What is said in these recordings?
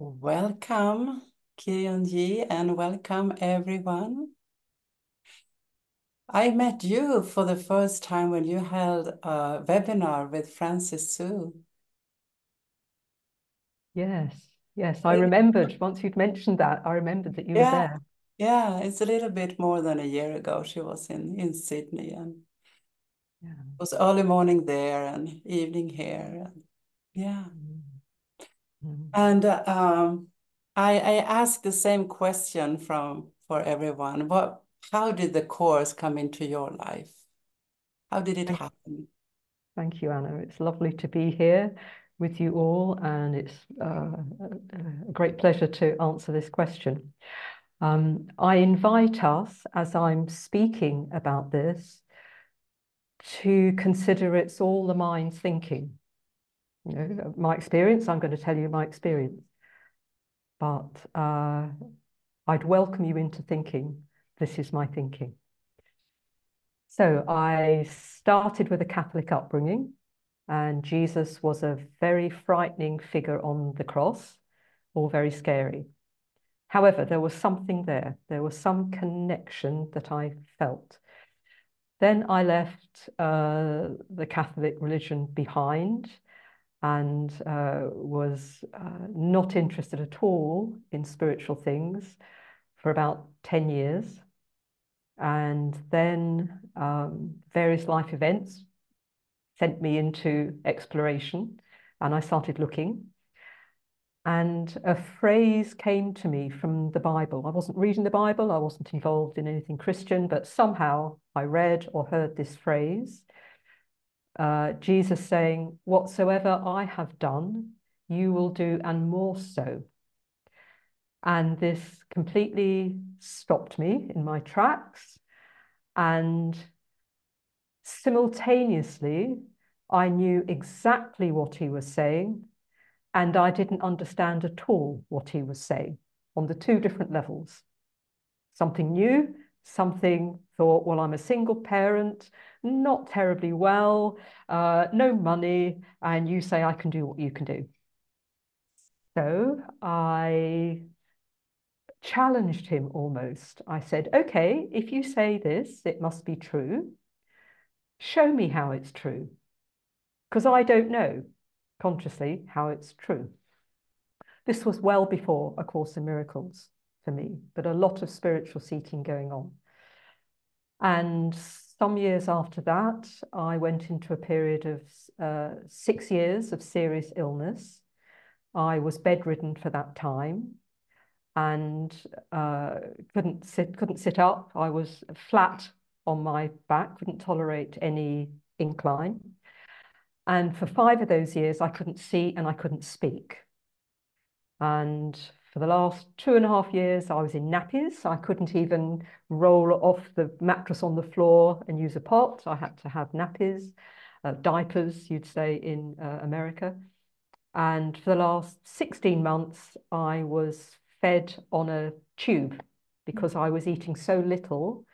Welcome, KironJ, and welcome everyone. I met you for the first time when you held a webinar with Francis Sue. Yes, I remembered. Once you'd mentioned that, I remembered that you were Yeah, there. yeah, it's a little bit more than a year ago. She was in Sydney, and it Yeah. was early morning there and evening here. And yeah. Mm. And I asked the same question for everyone. How did the course come into your life? How did it Thank, happen? thank you, Anna. It's lovely to be here with you all, and it's a great pleasure to answer this question. I invite us, as I'm speaking about this, to consider it's all the mind's thinking. You know, my experience, I'm going to tell you my experience, but I'd welcome you into thinking, this is my thinking. So I started with a Catholic upbringing, and Jesus was a very frightening figure on the cross, all very scary. However, there was something there. There was some connection that I felt. Then I left the Catholic religion behind and was not interested at all in spiritual things for about 10 years. And then various life events sent me into exploration, and I started looking. And a phrase came to me from the Bible. I wasn't reading the Bible, I wasn't involved in anything Christian, but somehow I read or heard this phrase, Jesus saying, "Whatsoever I have done, you will do, and more so." And this completely stopped me in my tracks. And simultaneously, I knew exactly what he was saying, and I didn't understand at all what he was saying on the two different levels. Something new, something thought, well, I'm a single parent, not terribly well, no money, and you say I can do what you can do. So I challenged him almost. I said, okay, if you say this, it must be true. Show me how it's true, because I don't know consciously how it's true. This was well before A Course in Miracles for me, but a lot of spiritual seeking going on. And some years after that, I went into a period of 6 years of serious illness. I was bedridden for that time and couldn't sit up. I was flat on my back, couldn't tolerate any incline. And for 5 of those years, I couldn't see and I couldn't speak. And for the last 2.5 years, I was in nappies. I couldn't even roll off the mattress on the floor and use a pot. I had to have nappies, diapers, you'd say in America. And for the last 16 months, I was fed on a tube because I was eating so little.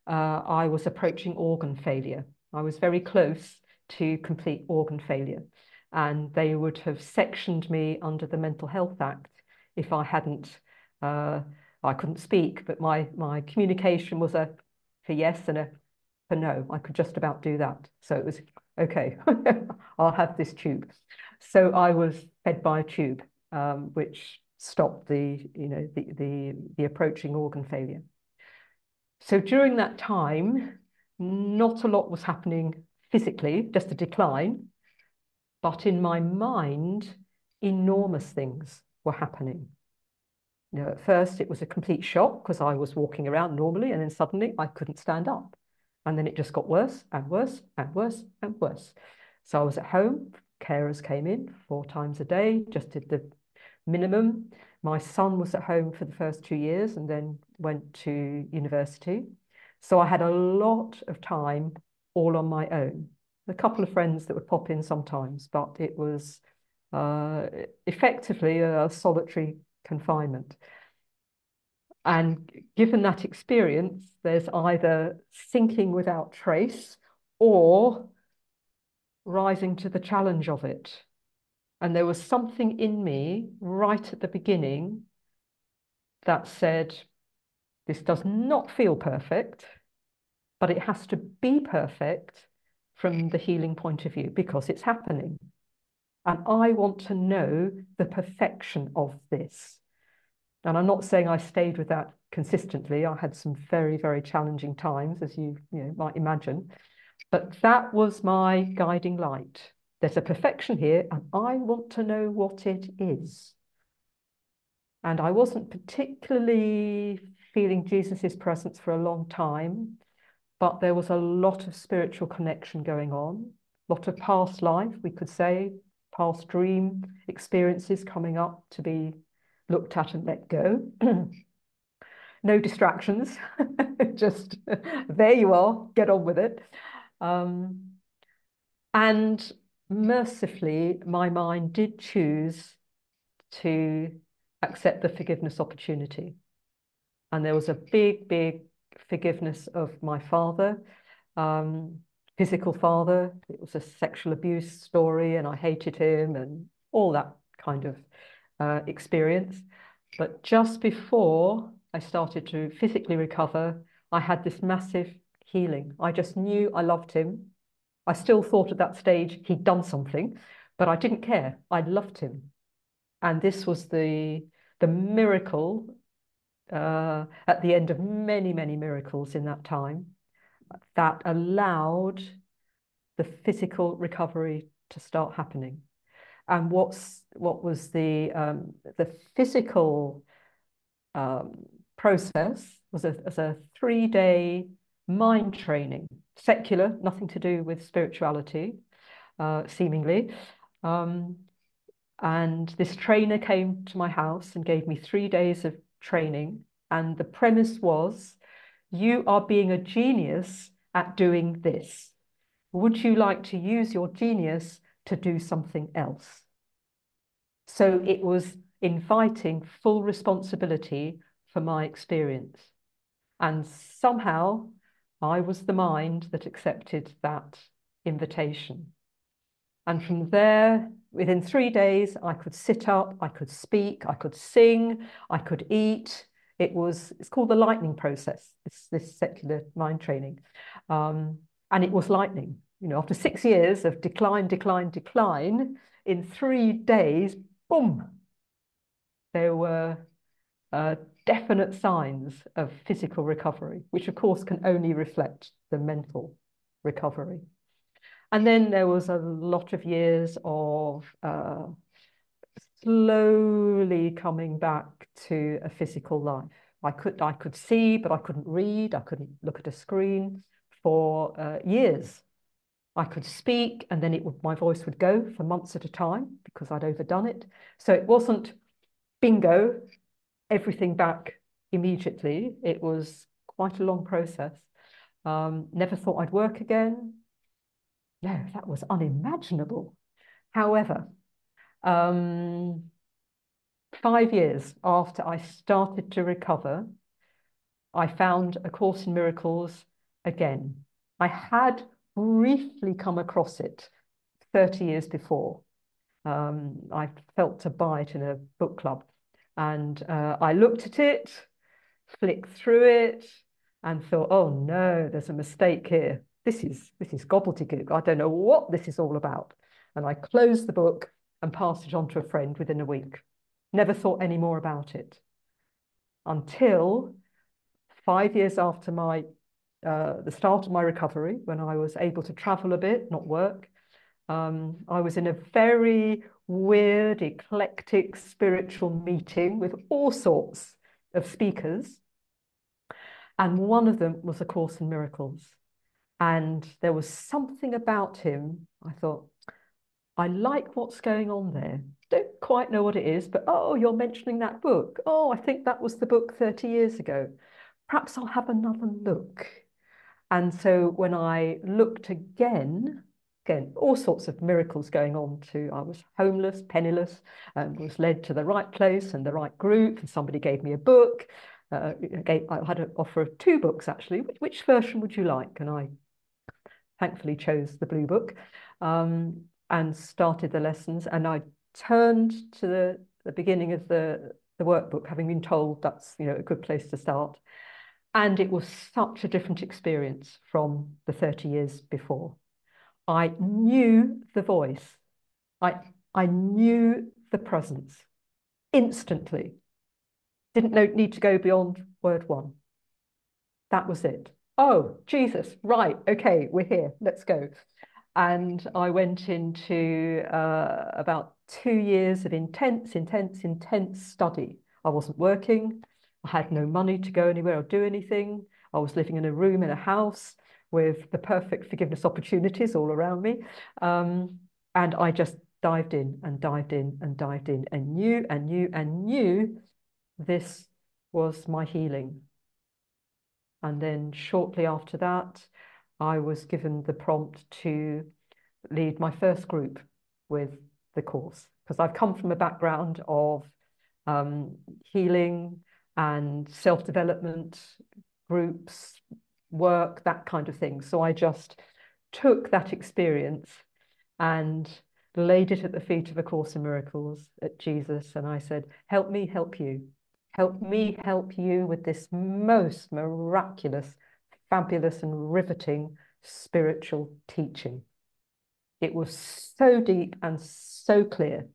I was approaching organ failure. I was very close to complete organ failure. And they would have sectioned me under the Mental Health Act if I hadn't, I couldn't speak, but my communication was a for yes and a for no. I could just about do that. So it was, okay, I'll have this tube. So I was fed by a tube, which stopped the approaching organ failure. So during that time, not a lot was happening physically, just a decline, but in my mind, enormous things were happening. You know, at first it was a complete shock because I was walking around normally, and then suddenly I couldn't stand up. And then it just got worse and worse and worse and worse. So I was at home, carers came in 4 times a day, just did the minimum. My son was at home for the first 2 years and then went to university. So I had a lot of time all on my own. A couple of friends that would pop in sometimes, but it was effectively a solitary confinement. And given that experience, there's either sinking without trace or rising to the challenge of it. And there was something in me right at the beginning that said, this does not feel perfect, but it has to be perfect from the healing point of view because it's happening. And I want to know the perfection of this. And I'm not saying I stayed with that consistently. I had some very, very challenging times, as you might imagine. But that was my guiding light. There's a perfection here, and I want to know what it is. And I wasn't particularly feeling Jesus's presence for a long time, but there was a lot of spiritual connection going on, a lot of past life, we could say, past dream experiences coming up to be looked at and let go. No distractions, just there you are, get on with it. And mercifully, my mind did choose to accept the forgiveness opportunity. And there was a big, big forgiveness of my father, physical father. It was a sexual abuse story, and I hated him and all that kind of experience. But just before I started to physically recover, I had this massive healing. I just knew I loved him. I still thought at that stage he'd done something, but I didn't care. I loved him. And this was the miracle at the end of many, many miracles in that time that allowed the physical recovery to start happening. And what was the physical process was a 3-day mind training, secular, nothing to do with spirituality, seemingly. And this trainer came to my house and gave me 3 days of training. And the premise was, you are being a genius at doing this. Would you like to use your genius to do something else? So it was inviting full responsibility for my experience. And somehow I was the mind that accepted that invitation. And from there, within 3 days, I could sit up, I could speak, I could sing, I could eat. It's called the lightning process, this secular mind training. And it was lightning. After 6 years of decline, in 3 days, boom, there were definite signs of physical recovery, which of course can only reflect the mental recovery. And then there was a lot of years of slowly coming back to a physical life. I could see, but I couldn't read. I couldn't look at a screen for years. I could speak, and then my voice would go for months at a time because I'd overdone it. So it wasn't bingo, everything back immediately. It was quite a long process. Never thought I'd work again. No, that was unimaginable. However, 5 years after I started to recover, I found A Course in Miracles again. I had briefly come across it 30 years before. I felt to buy it in a book club, and I looked at it, flicked through it, and thought, oh no, there's a mistake here. This is gobbledygook. I don't know what this is all about. And I closed the book and passed it on to a friend within a week. Never thought any more about it until 5 years after the start of my recovery, when I was able to travel a bit, not work. I was in a very weird, eclectic spiritual meeting with all sorts of speakers. And one of them was A Course in Miracles. And there was something about him. I thought, I like what's going on there. Don't quite know what it is, but oh, you're mentioning that book. Oh, I think that was the book 30 years ago. Perhaps I'll have another look. And so when I looked again, all sorts of miracles going on too. I was homeless, penniless, and was led to the right place and the right group. And somebody gave me a book. I had an offer of 2 books, actually. Which version would you like? And I thankfully chose the blue book and started the lessons. And I turned to the beginning of the workbook, having been told that's, you know, a good place to start. And it was such a different experience from the 30 years before. I knew the voice. I knew the presence instantly. Didn't need to go beyond word one. That was it. Oh, Jesus, right, okay, we're here, let's go. And I went into about 2 years of intense study. I wasn't working. I had no money to go anywhere or do anything. I was living in a room in a house with the perfect forgiveness opportunities all around me. And I just dived in and dived in and dived in and knew this was my healing. And then shortly after that, I was given the prompt to lead my first group with the course, because I've come from a background of healing and self-development groups, work, that kind of thing. So I just took that experience and laid it at the feet of A Course in Miracles at Jesus. And I said, help me help you. Help me help you with this most miraculous, fabulous and riveting spiritual teaching. It was so deep and so clear.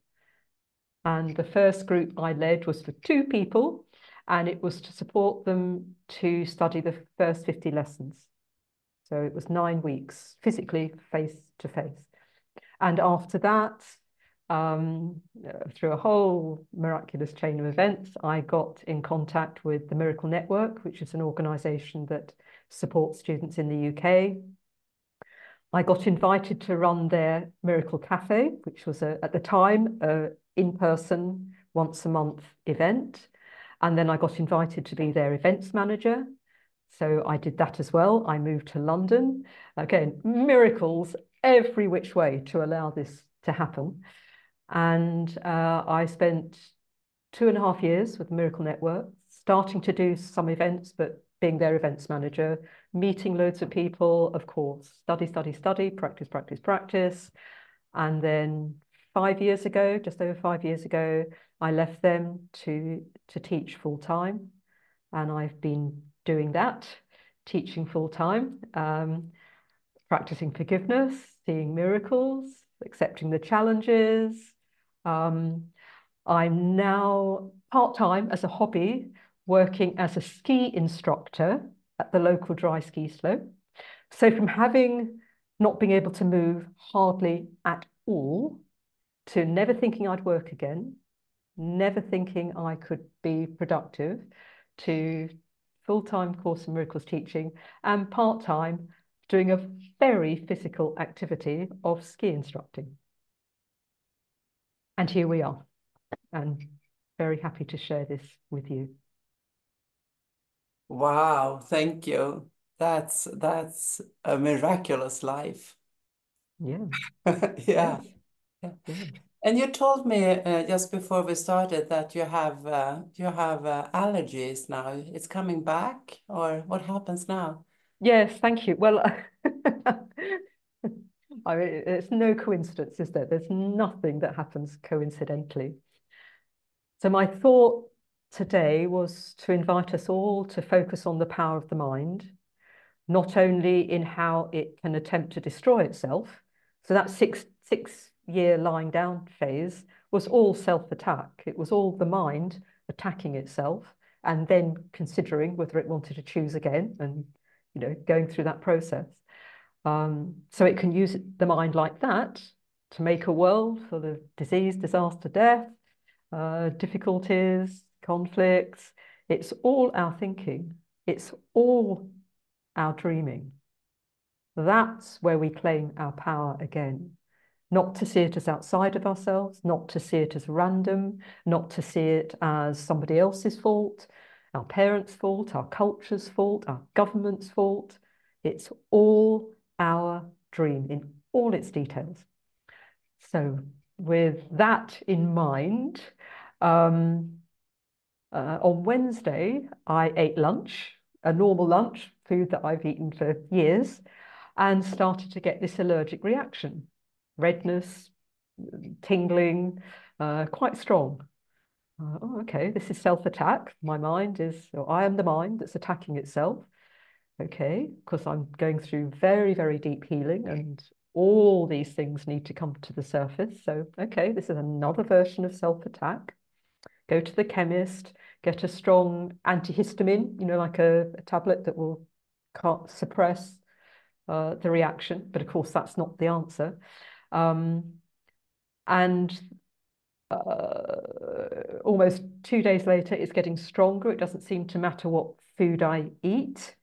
And the first group I led was for 2 people, and it was to support them to study the first 50 lessons. So it was 9 weeks, physically face to face. And after that, through a whole miraculous chain of events, I got in contact with the Miracle Network, which is an organisation that supports students in the UK. I got invited to run their Miracle Cafe, which was at the time an in-person once a month event. And then I got invited to be their events manager. So I did that as well. I moved to London. Again, miracles every which way to allow this to happen. And I spent 2.5 years with the Miracle Network, starting to do some events, but being their events manager, meeting loads of people, of course, study, practice. And then 5 years ago, just over 5 years ago, I left them to teach full time. And I've been doing that, teaching full time, practicing forgiveness, seeing miracles, accepting the challenges. I'm now part-time as a hobby, working as a ski instructor at the local dry ski slope. So from having not being able to move hardly at all, to never thinking I'd work again, never thinking I could be productive, to full-time Course in Miracles teaching, and part-time doing a very physical activity of ski instructing. And here we are, and very happy to share this with you. Wow, thank you. That's a miraculous life. Yeah. Yeah. Yes. Yes. And you told me just before we started that you have allergies now. It's coming back, or what happens now? Yes, thank you. Well, I mean, it's no coincidence, is there? There's nothing that happens coincidentally. So my thought today was to invite us all to focus on the power of the mind, not only in how it can attempt to destroy itself. So that six-year lying down phase was all self-attack. It was all the mind attacking itself and then considering whether it wanted to choose again and, you know, going through that process. So it can use the mind like that to make a world full of disease, disaster, death, difficulties, conflicts. It's all our thinking. It's all our dreaming. That's where we claim our power again. Not to see it as outside of ourselves, not to see it as random, not to see it as somebody else's fault, our parents' fault, our culture's fault, our government's fault. It's all our dream in all its details. So with that in mind, on Wednesday, I ate lunch, a normal lunch, food that I've eaten for years, and started to get this allergic reaction, redness, tingling, quite strong. Oh, okay, this is self-attack. My mind is, or I am the mind that's attacking itself. Okay, because I'm going through very, very deep healing and all these things need to come to the surface. So, okay, this is another version of self-attack. Go to the chemist, get a strong antihistamine, like a tablet that will suppress the reaction. But of course, that's not the answer. And almost 2 days later, it's getting stronger. It doesn't seem to matter what food I eat.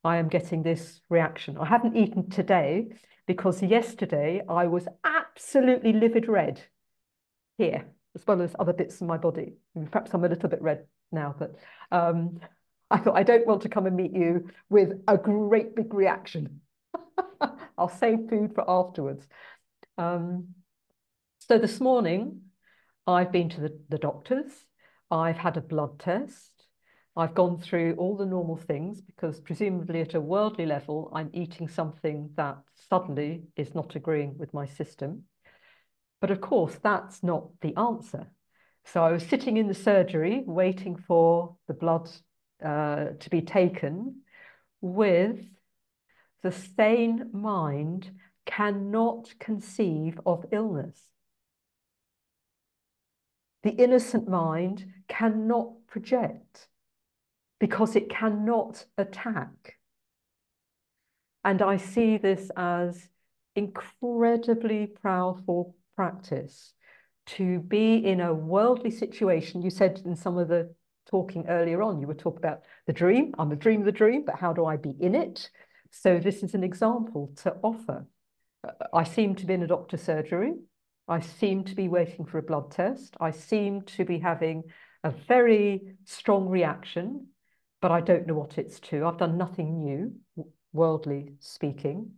I am getting this reaction. I haven't eaten today because yesterday I was absolutely livid red here, as well as other bits of my body. Perhaps I'm a little bit red now, but I thought I don't want to come and meet you with a great big reaction. I'll save food for afterwards. So this morning, I've been to the doctors. I've had a blood test. I've gone through all the normal things because presumably at a worldly level, I'm eating something that suddenly is not agreeing with my system. But of course, that's not the answer. So I was sitting in the surgery waiting for the blood to be taken with the sane mind cannot conceive of illness. The innocent mind cannot project because it cannot attack. And I see this as incredibly powerful practice to be in a worldly situation. You said in some of the talking earlier on, you were talking about the dream. I'm a dream, the dream, but how do I be in it? So this is an example to offer. I seem to be in a doctor's surgery. I seem to be waiting for a blood test. I seem to be having a very strong reaction, but I don't know what it's to. I've done nothing new, worldly speaking.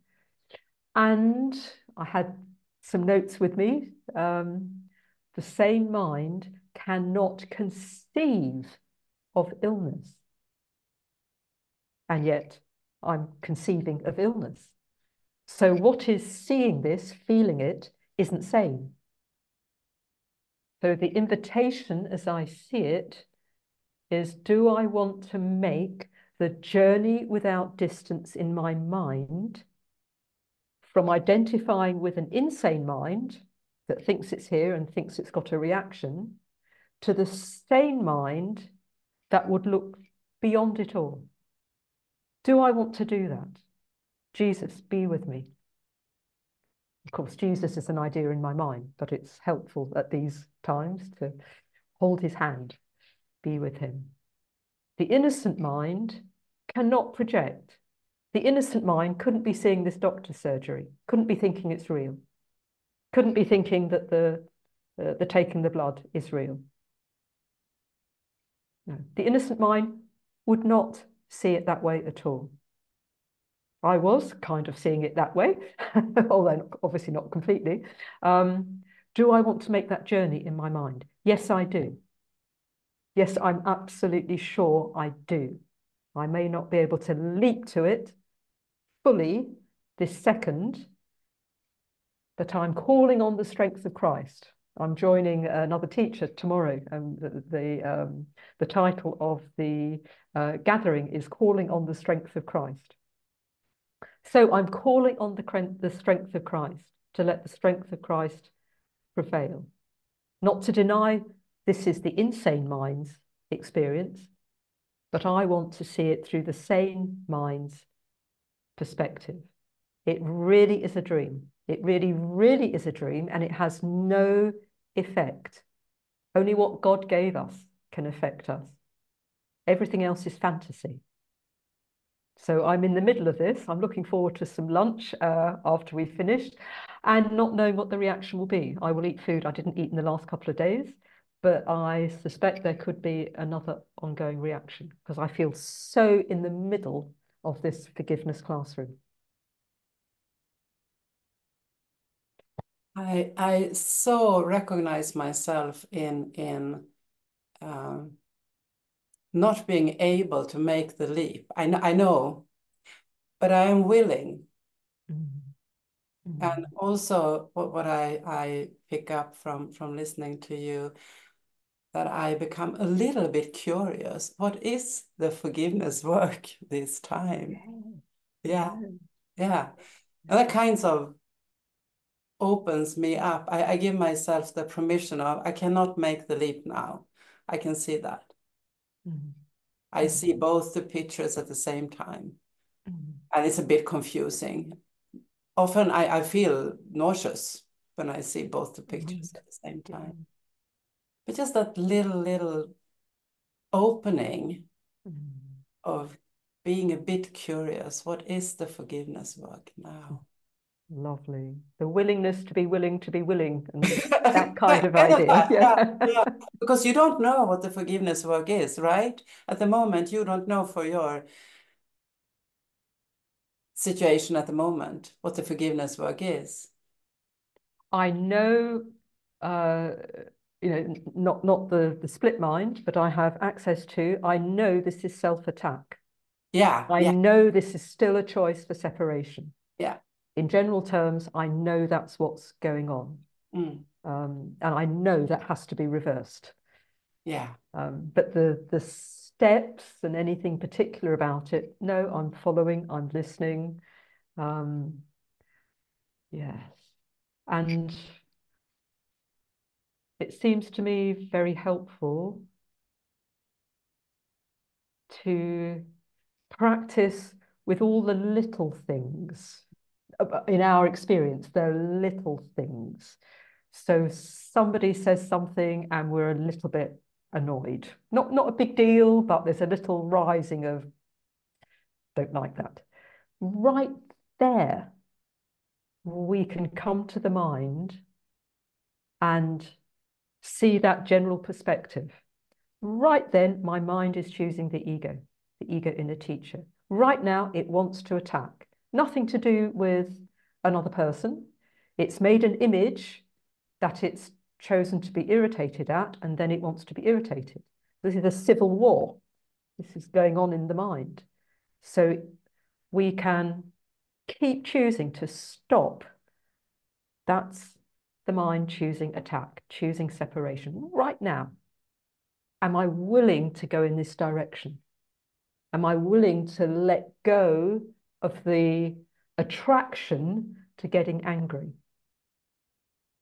And I had some notes with me. The sane mind cannot conceive of illness. And yet I'm conceiving of illness. So what is seeing this, feeling it, isn't sane. So the invitation as I see it is, do I want to make the journey without distance in my mind from identifying with an insane mind that thinks it's here and thinks it's got a reaction to the sane mind that would look beyond it all? Do I want to do that? Jesus, be with me. Of course, Jesus is an idea in my mind, but it's helpful at these times to hold his hand, be with him. The innocent mind cannot project. The innocent mind couldn't be seeing this doctor's surgery, couldn't be thinking it's real, couldn't be thinking that the taking the blood is real. No. The innocent mind would not see it that way at all. I was kind of seeing it that way, although obviously not completely. Do I want to make that journey in my mind? Yes, I do. Yes, I'm absolutely sure I do. I may not be able to leap to it fully this second, but I'm calling on the strength of Christ. I'm joining another teacher tomorrow. The title of the gathering is Calling on the Strength of Christ. So I'm calling on the strength of Christ, to let the strength of Christ prevail. Not to deny this is the insane mind's experience, but I want to see it through the sane mind's perspective. It really is a dream. It really, really is a dream, and it has no effect. Only what God gave us can affect us. Everything else is fantasy. So I'm in the middle of this. I'm looking forward to some lunch after we've finished and not knowing what the reaction will be. I will eat food I didn't eat in the last couple of days, but I suspect there could be another ongoing reaction because I feel so in the middle of this forgiveness classroom. I so recognize myself in not being able to make the leap. I know, but I am willing. Mm. And also what I pick up from listening to you, that I become a little bit curious. What is the forgiveness work this time? Yeah, Yeah, yeah. And that kinds of opens me up. I give myself the permission of, I cannot make the leap now. I can see that. mm, I mm, see both the pictures at the same time. mm, And it's a bit confusing. Often I feel nauseous when I see both the pictures right. at the same Yeah. time. But just that little opening Mm. of being a bit curious. What is the forgiveness work now? Lovely. The willingness to be willing, and that kind Kind of of idea. that, yeah, Yeah. yeah. Because you don't know what the forgiveness work is, right? At the moment, you don't know for your situation at the moment what the forgiveness work is. I know, uh, not the split mind, but I have access to, I know this is self-attack. Yeah, I yeah, know this is still a choice for separation. yeah. In general terms, I know that's what's going on. Mm, And I know that has to be reversed. yeah. But the steps and anything particular about it, no, I'm following, I'm listening. Um, yes. And it seems to me very helpful to practice with all the little things. In our experience, they're little things. So somebody says something and we're a little bit annoyed. Not a big deal, but there's a little rising of don't like that. Right there, we can come to the mind and see that general perspective. Right then, my mind is choosing the ego in a teacher. Right now, it wants to attack. Nothing to do with another person. It's made an image that it's chosen to be irritated at, and then it wants to be irritated. This is a civil war. This is going on in the mind. So we can keep choosing to stop. That's the mind choosing attack, choosing separation. Right now, am I willing to go in this direction? Am I willing to let go of the attraction to getting angry?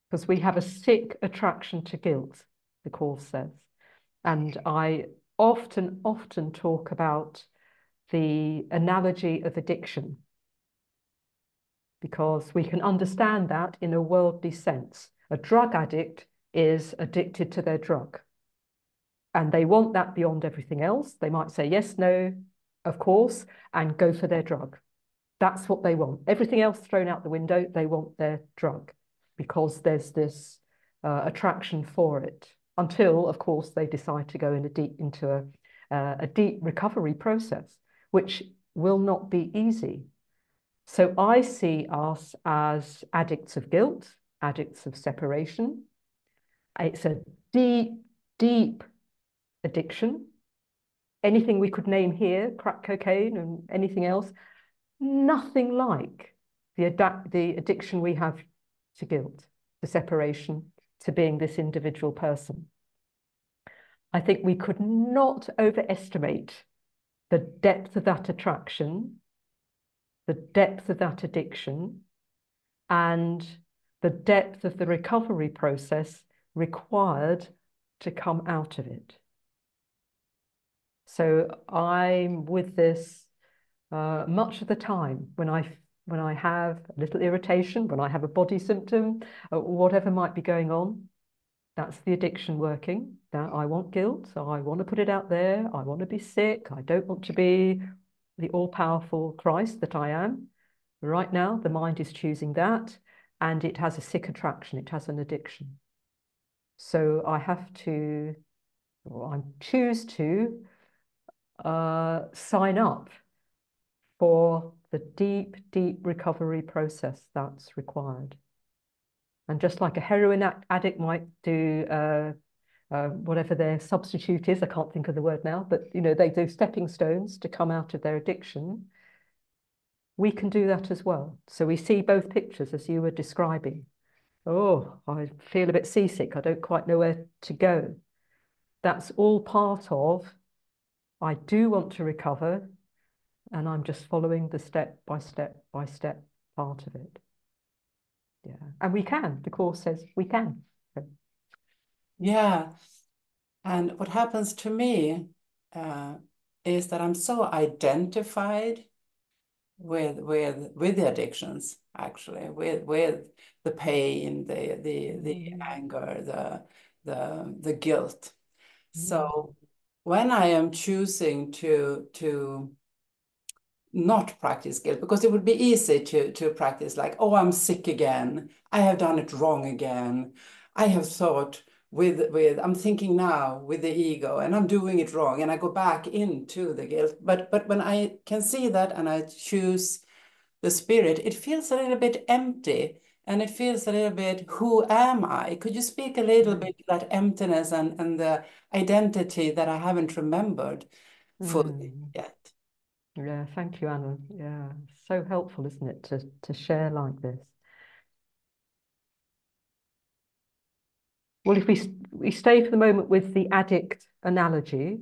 Because we have a sick attraction to guilt, the Course says. And I often talk about the analogy of addiction, because we can understand that in a worldly sense. A drug addict is addicted to their drug, and they want that beyond everything else. They might say yes, no, of course, and go for their drug. That's what they want. Everything else thrown out the window, they want their drug because there's this attraction for it. Until, of course, they decide to go into a deep recovery process, which will not be easy. So I see us as addicts of guilt, addicts of separation. It's a deep addiction. Anything we could name here, crack cocaine and anything else, nothing like the addiction we have to guilt, to separation, to being this individual person. I think we could not overestimate the depth of that attraction, the depth of that addiction, and the depth of the recovery process required to come out of it. So I'm with this much of the time when I have a little irritation, when I have a body symptom, whatever might be going on. That's the addiction working. That I want guilt, so I want to put it out there. I want to be sick. I don't want to be the all-powerful Christ that I am. Right now, the mind is choosing that, and it has a sick attraction. It has an addiction. So I have to, or I choose to sign up for the deep recovery process that's required. And just like a heroin addict might do whatever their substitute is, I can't think of the word now, but they do stepping stones to come out of their addiction. we can do that as well. So we see both pictures as you were describing. Oh, I feel a bit seasick. I don't quite know where to go. That's all part of, I do want to recover, and I'm just following the step by step by step part of it. Yeah, and we can. The Course says we can. Yeah. And what happens to me is that I'm so identified with the addictions, actually, with the pain, the anger, the guilt. So when I am choosing to not practice guilt, because it would be easy to practice like, oh, I'm sick again, I have done it wrong again, I have thought with I'm thinking now with the ego and I'm doing it wrong, and I go back into the guilt. But when I can see that and I choose the spirit, it feels a little bit empty, and it feels a little bit, who am I? Could you speak a little bit to that emptiness and the identity that I haven't remembered fully yet? Yeah, thank you, Anna. Yeah, so helpful, isn't it, to share like this? Well, if we stay for the moment with the addict analogy,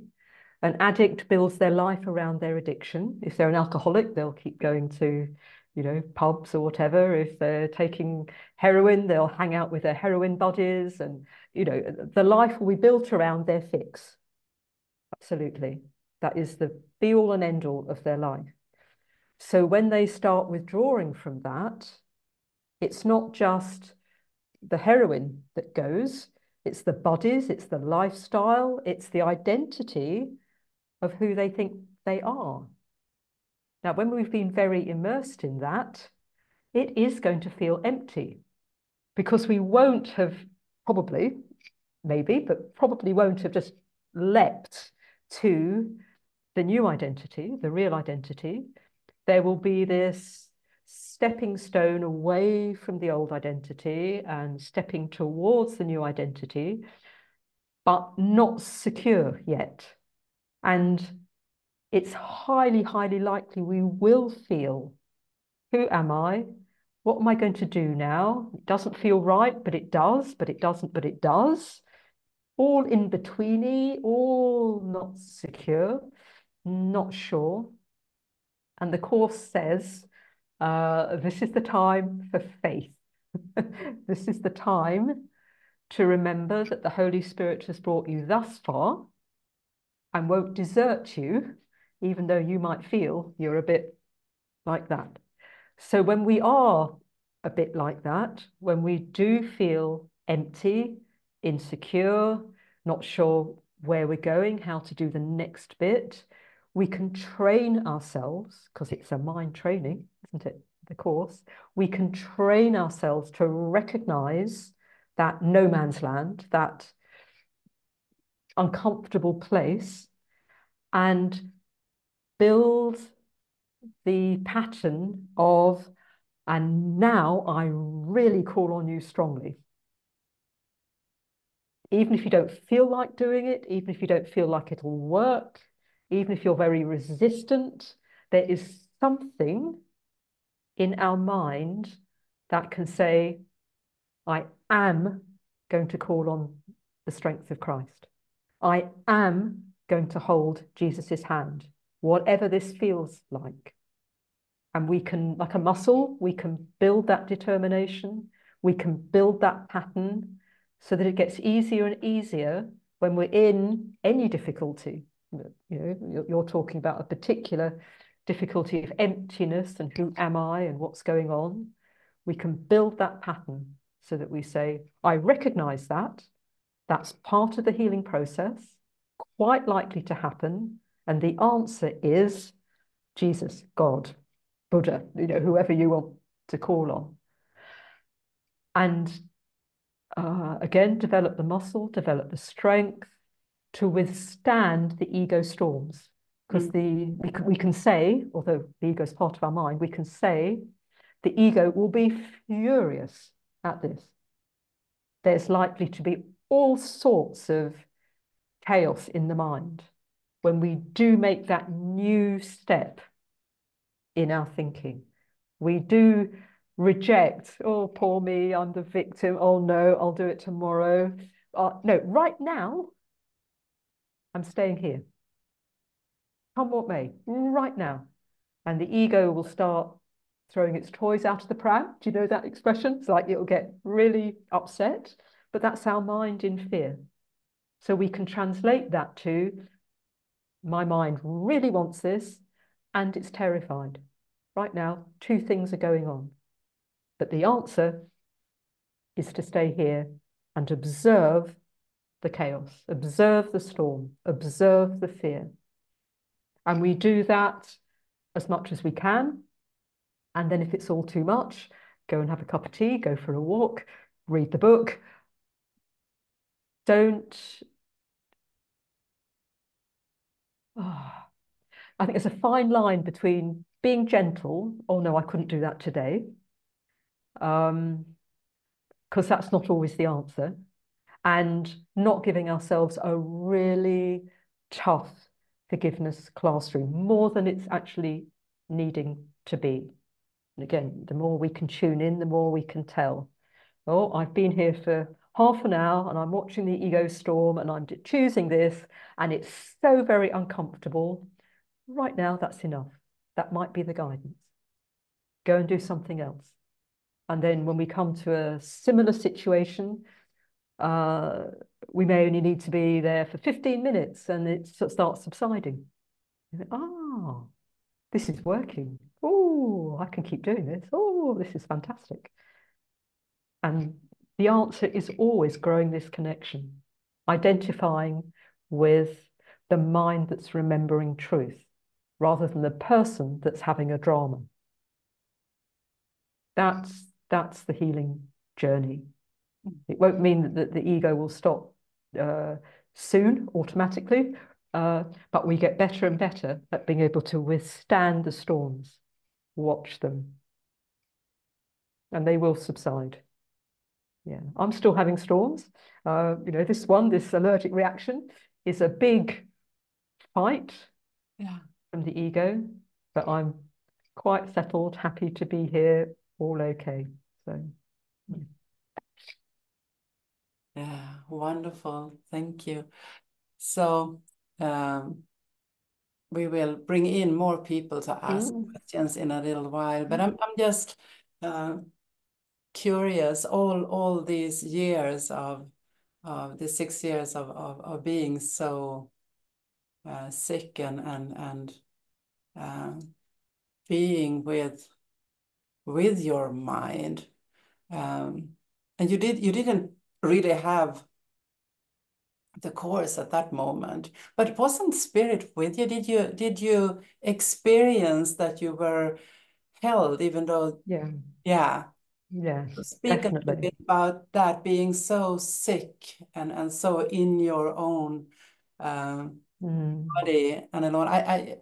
an addict builds their life around their addiction. If they're an alcoholic, they'll keep going to, pubs or whatever. If they're taking heroin, they'll hang out with their heroin buddies, and the life will be built around their fix. Absolutely, that is the be all and end all of their life. So when they start withdrawing from that, it's not just the heroin that goes, it's the bodies, it's the lifestyle, it's the identity of who they think they are. Now, when we've been very immersed in that, it is going to feel empty, because we won't have probably, maybe, but probably won't have just leapt to the new identity, the real identity. There will be this stepping stone away from the old identity and stepping towards the new identity, but not secure yet. And it's highly, highly likely we will feel, who am I? What am I going to do now? It doesn't feel right, but it does, but it doesn't, but it does. All in betweeny, all not secure, not sure. And the Course says, this is the time for faith. This is the time to remember that the Holy Spirit has brought you thus far and won't desert you, even though you might feel you're a bit like that. So when we are a bit like that, when we do feel empty, insecure, not sure where we're going, how to do the next bit, we can train ourselves, because it's a mind training, isn't it? The Course. We can train ourselves to recognize that no man's land, that uncomfortable place, and build the pattern of, and now I really call on you strongly. Even if you don't feel like doing it, even if you don't feel like it'll work, even if you're very resistant, there is something in our mind that can say, I am going to call on the strength of Christ. I am going to hold Jesus's hand, whatever this feels like. And we can, like a muscle, we can build that determination, we can build that pattern so that it gets easier and easier when we're in any difficulty. You're talking about a particular difficulty of emptiness and who am I and what's going on. We can build that pattern so that we say, I recognize that. That's part of the healing process, quite likely to happen. And the answer is Jesus, God, Buddha, whoever you want to call on. And again, develop the muscle, develop the strength to withstand the ego storms. Because we can say, although the ego is part of our mind, we can say the ego will be furious at this. There's likely to be all sorts of chaos in the mind when we do make that new step in our thinking. We do reject, oh, poor me, I'm the victim. Oh, no, I'll do it tomorrow. No, right now, I'm staying here. Come what may, right now. And the ego will start throwing its toys out of the pram. Do you know that expression? It's like it'll get really upset, but that's our mind in fear. So we can translate that to, my mind really wants this and it's terrified. Right now, two things are going on. But the answer is to stay here and observe the chaos, observe the storm, observe the fear. And we do that as much as we can. And then if it's all too much, go and have a cup of tea, go for a walk, read the book. Don't, oh, I think there's a fine line between being gentle, oh no, I couldn't do that today, because that's not always the answer, and not giving ourselves a really tough forgiveness classroom, more than it's actually needing to be. And again, the more we can tune in, the more we can tell. Oh, I've been here for half an hour and I'm watching the ego storm and I'm choosing this and it's so very uncomfortable. Right now, that's enough. That might be the guidance. Go and do something else. And then when we come to a similar situation, we may only need to be there for 15 minutes and it starts subsiding. Ah, this is working. Oh, I can keep doing this. Oh, this is fantastic. And the answer is always growing this connection, identifying with the mind that's remembering truth rather than the person that's having a drama. That's the healing journey. It won't mean that the ego will stop soon, automatically, but we get better and better at being able to withstand the storms, watch them, and they will subside. Yeah, I'm still having storms. This allergic reaction is a big fight from the ego, but I'm quite settled, happy to be here, all okay. So, yeah, wonderful. Thank you. So we will bring in more people to ask questions in a little while, but I'm just curious, all these years of the 6 years of being so sick and being with your mind, and you didn't really have the course at that moment, but wasn't spirit with you? Did you experience that you were held, even though yeah, yeah? yes, Speak a little definitely. bit about that, being so sick and so in your own body and alone. I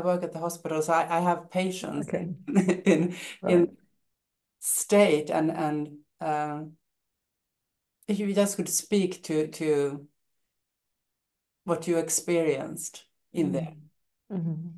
work at the hospital, so I have patients Okay, in right. state, and if you just could speak to what you experienced in there. Mm-hmm.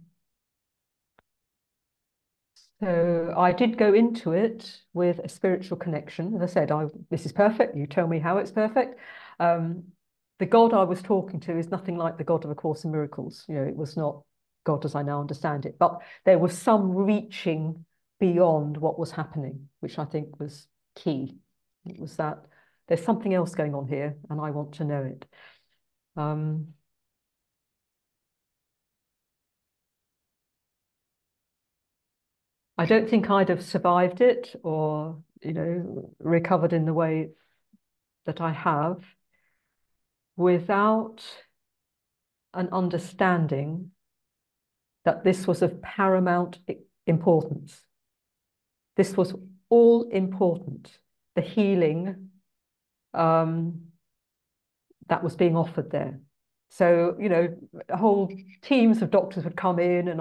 So I did go into it with a spiritual connection. As I said, this is perfect. You tell me how it's perfect. Um, the God I was talking to is nothing like the God of A Course in Miracles. It was not God as I now understand it, but there was some reaching beyond what was happening, which I think was key. It was that there's something else going on here, and I want to know it. I don't think I'd have survived it or, recovered in the way that I have without an understanding that this was of paramount importance. This was all important. The healing that was being offered there. So, whole teams of doctors would come in and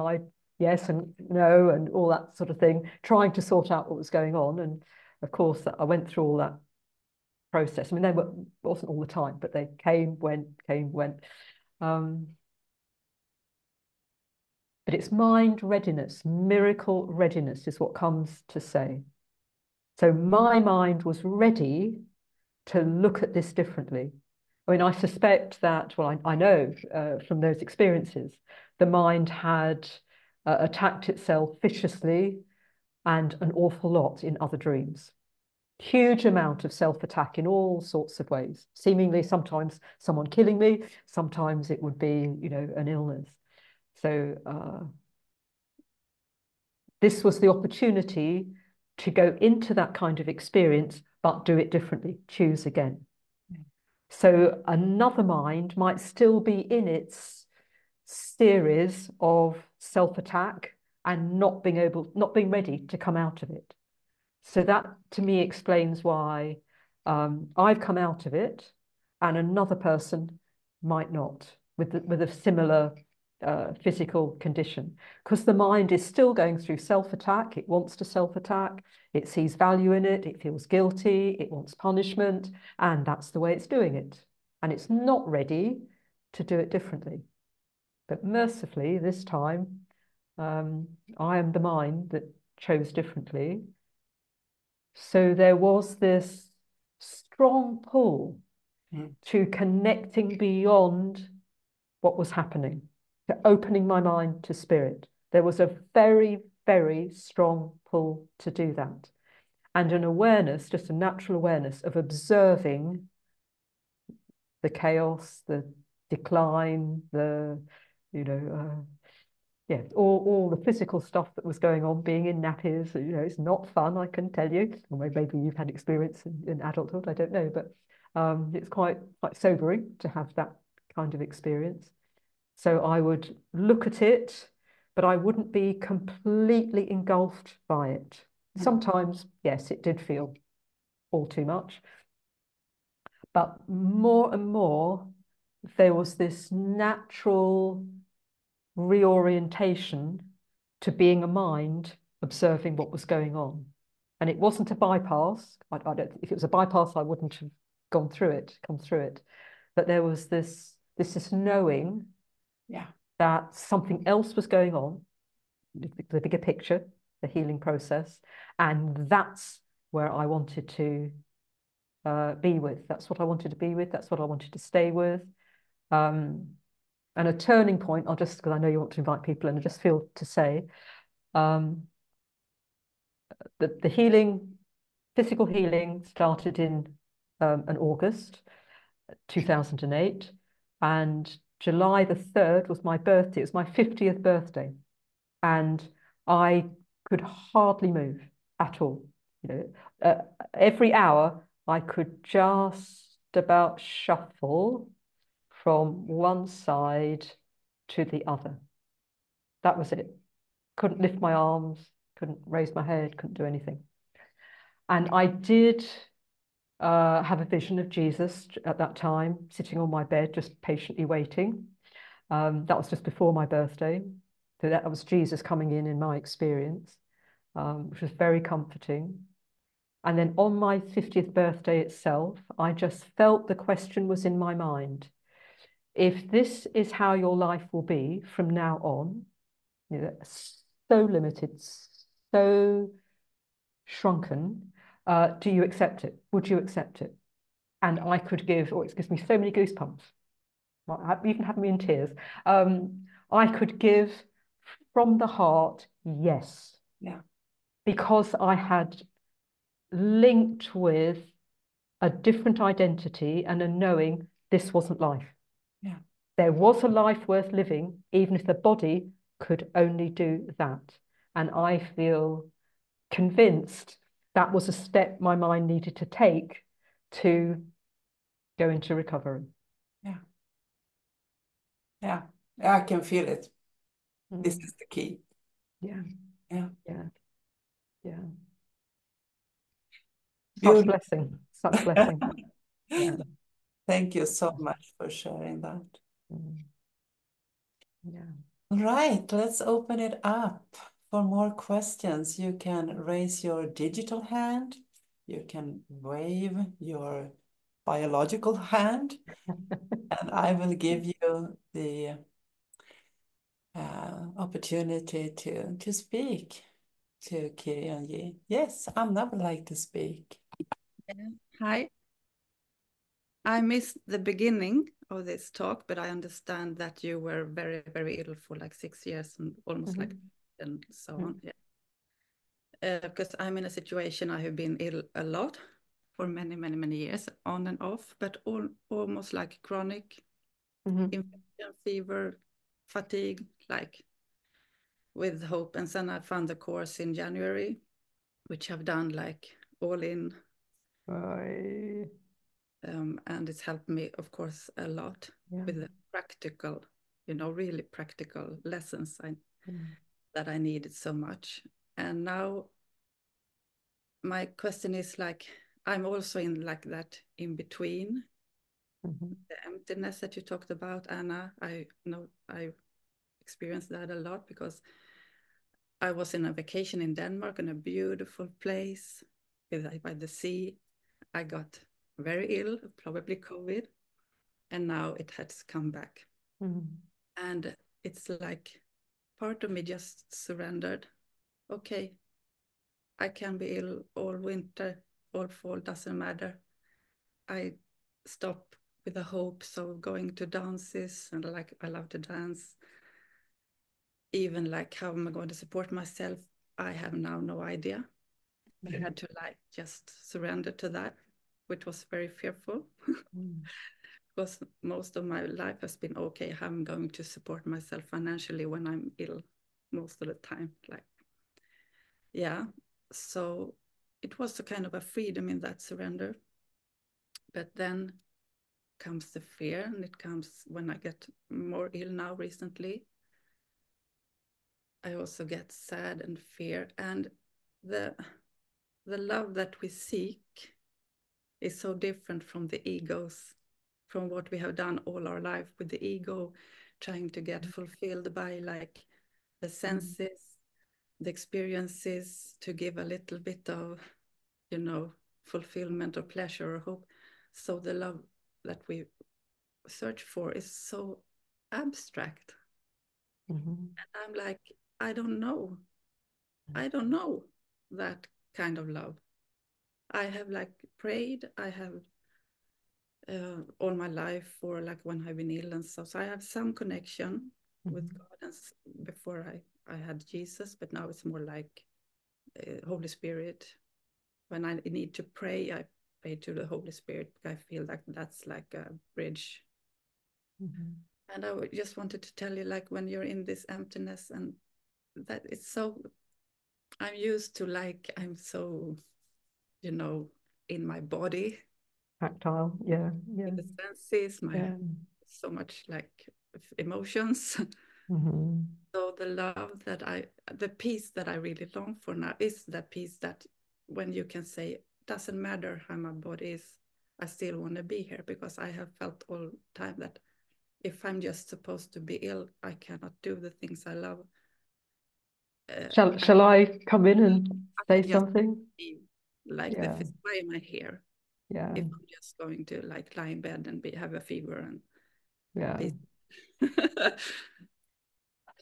yes and no and all that sort of thing, trying to sort out what was going on. And of course, I went through all that process. I mean, wasn't all the time, but they came, went. But but it's mind readiness, miracle readiness is what comes to say. So my mind was ready to look at this differently. I mean, I suspect that, well, I know from those experiences, the mind had attacked itself viciously and an awful lot in other dreams. Huge amount of self-attack in all sorts of ways. Seemingly, sometimes someone killing me, sometimes it would be, you know, an illness. So this was the opportunity to go into that kind of experience, but do it differently, choose again. So another mind might still be in its series of self-attack and not being ready to come out of it. So that to me explains why I've come out of it and another person might not with a similar physical condition, because the mind is still going through self-attack. It wants to self-attack. It sees value in it. It feels guilty. It wants punishment. And that's the way it's doing it. And it's not ready to do it differently. But mercifully, this time, I am the mind that chose differently. So there was this strong pull to connecting beyond what was happening, to opening my mind to spirit. There was a very, very strong pull to do that. And an awareness, just a natural awareness of observing the chaos, the decline, yeah, all the physical stuff that was going on, being in nappies. You know, it's not fun, I can tell you. Or maybe you've had experience in adulthood, I don't know, but it's quite sobering to have that kind of experience. So I would look at it, but I wouldn't be completely engulfed by it. Sometimes, yes, it did feel all too much. But more and more, there was this natural reorientation to being a mind observing what was going on. And it wasn't a bypass. I don't, if it was a bypass, I wouldn't have come through it. But there was this knowing that something else was going on, the bigger picture, the healing process. And that's where I wanted to be with. That's what I wanted to be with. That's what I wanted to stay with. And a turning point, I'll just, because I know you want to invite people, and I just feel to say, the healing, physical healing started in an August 2008, and July the 3rd was my birthday. It was my 50th birthday, and I could hardly move at all. You know, every hour I could just about shuffle from one side to the other. That was it. Couldn't lift my arms, couldn't raise my head, couldn't do anything. And I did have a vision of Jesus at that time, sitting on my bed, just patiently waiting. That was just before my birthday. So that was Jesus coming in my experience, which was very comforting. And then on my 50th birthday itself, I just felt the question was in my mind. If this is how your life will be from now on, you know, so limited, so shrunken, do you accept it? Would you accept it? And I could give, it gives me so many goosebumps. Well, even had me in tears. I could give from the heart, yes. Yeah. Because I had linked with a different identity and a knowing this wasn't life. Yeah. There was a life worth living, even if the body could only do that. And I feel convinced that was a step my mind needed to take to go into recovery. Yeah. Yeah. I can feel it. This is the key. Yeah. Yeah. Yeah. Yeah. Such Beautiful. blessing. Such blessing. Yeah. Thank you so much for sharing that. Yeah. All right, let's open it up for more questions. You can raise your digital hand. You can wave your biological hand, and I will give you the opportunity to speak to KironJ. Yes, Anna would like to speak. Hi. I missed the beginning of this talk, but I understand that you were very, very ill for like 6 years and almost like and so on. Yeah. Because I'm in a situation I have been ill a lot for many, many, many years, on and off, but almost like chronic infection, fever, fatigue, like with hope. And then I found the course in January, which I've done like all in. And it's helped me, of course, a lot with the practical, really practical lessons that I needed so much. And now my question is like, I'm also in like that in between, the emptiness that you talked about, Anna. I know I experienced that a lot because I was in a vacation in Denmark in a beautiful place by the sea. I got very ill, probably COVID, and now it has come back. And it's like part of me just surrendered. Okay, I can be ill all winter, all fall, doesn't matter. I stop with the hopes of going to dances, and like I love to dance. Even like how am I going to support myself? I have now no idea. I had to like just surrender to that, which was very fearful. Because most of my life has been, okay, I'm going to support myself financially when I'm ill most of the time. Like, yeah. So it was a kind of a freedom in that surrender. But then comes the fear, and it comes when I get more ill now recently. I also get sad and fear. And the love that we seek is so different from the egos, from what we have done all our life with the ego, trying to get fulfilled by like the senses, the experiences, to give a little bit of, fulfillment or pleasure or hope. So the love that we search for is so abstract. And I'm like, I don't know that kind of love. I have like prayed, I have all my life for like when I've been ill and so I have some connection with God, and before I had Jesus, but now it's more like Holy Spirit. When I need to pray, I pray to the Holy Spirit because I feel like that's like a bridge. And I just wanted to tell you, like when you're in this emptiness, and that it's so, I'm used to like, I'm so, in my body. Tactile, yeah. With the senses, so much like emotions. So the love that the peace that I really long for now is that peace that when you can say, doesn't matter how my body is, I still want to be here, because I have felt all the time that if I'm just supposed to be ill, I cannot do the things I love. Shall I come in and say something? Like why am I here? Yeah. If I'm just going to like lie in bed and have a fever and be...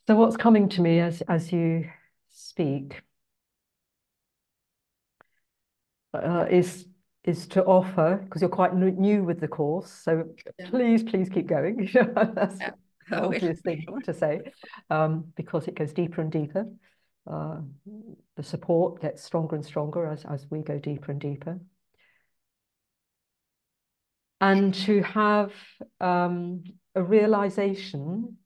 So what's coming to me as you speak is to offer, because you're quite new with the course, so please keep going. That's an obvious thing to say, because it goes deeper and deeper. The support gets stronger and stronger as we go deeper and deeper. And to have a realization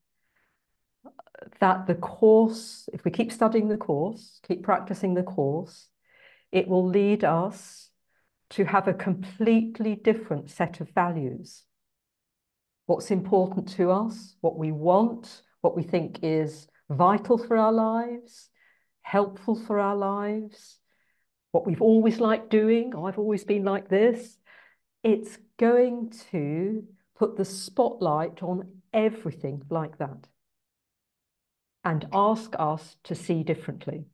that the course, if we keep studying the course, keep practicing the course, it will lead us to have a completely different set of values. What's important to us, what we want, what we think is vital for our lives, helpful for our lives, what we've always liked doing. Oh, I've always been like this. It's going to put the spotlight on everything like that and ask us to see differently.